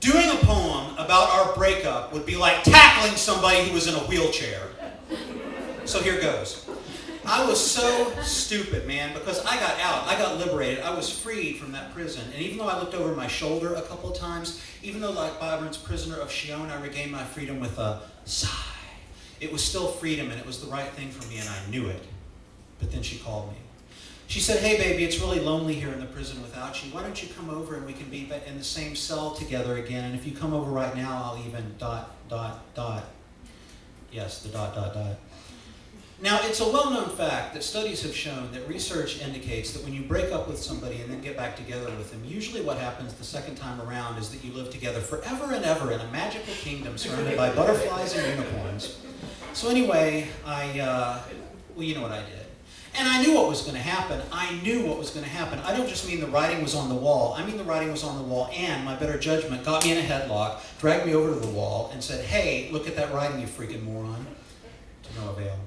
Doing a poem about our breakup would be like tackling somebody who was in a wheelchair. So here goes. I was so stupid, man, because I got out. I got liberated. I was freed from that prison. And even though I looked over my shoulder a couple of times, even though like Byron's prisoner of Shion, I regained my freedom with a sigh. It was still freedom, and it was the right thing for me, and I knew it. But then she called me. She said, "Hey, baby, it's really lonely here in the prison without you. Why don't you come over and we can be in the same cell together again? And if you come over right now, I'll even ... Yes, the ... Now, it's a well-known fact that studies have shown that research indicates that when you break up with somebody and then get back together with them, usually what happens the second time around is that you live together forever and ever in a magical kingdom surrounded by butterflies and unicorns. So anyway, well, you know what I did. And I knew what was going to happen. I knew what was going to happen. I don't just mean the writing was on the wall. I mean the writing was on the wall, and my better judgment got me in a headlock, dragged me over to the wall, and said, "Hey, look at that writing, you freaking moron." To no avail.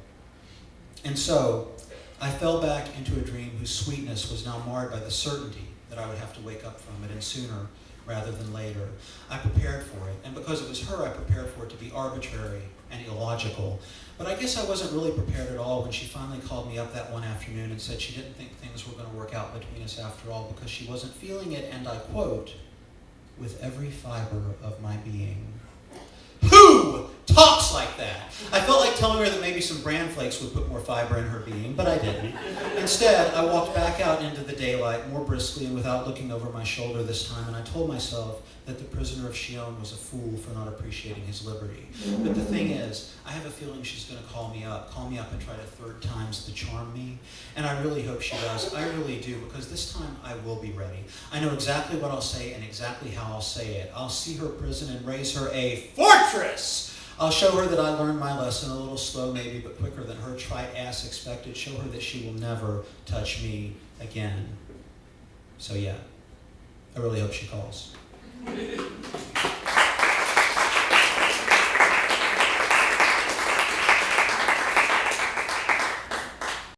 And so, I fell back into a dream whose sweetness was now marred by the certainty that I would have to wake up from it, and sooner rather than later. I prepared for it, and because it was her, I prepared for it to be arbitrary and illogical. But I guess I wasn't really prepared at all when she finally called me up that one afternoon and said she didn't think things were going to work out between us after all because she wasn't feeling it, and I quote, "with every fiber of my being." Who talks like that? I felt like telling her that maybe some bran flakes would put more fiber in her being, but I didn't. Instead, I walked back out into the daylight more briskly and without looking over my shoulder this time, and I told myself that the prisoner of Shion was a fool for not appreciating his liberty. But the thing is, I have a feeling she's going to call me up and try to third times to charm me. And I really hope she does. I really do, because this time I will be ready. I know exactly what I'll say and exactly how I'll say it. I'll see her prison and raise her a fortress. I'll show her that I learned my lesson, a little slow maybe, but quicker than her trite ass expected. Show her that she will never touch me again. So yeah, I really hope she calls.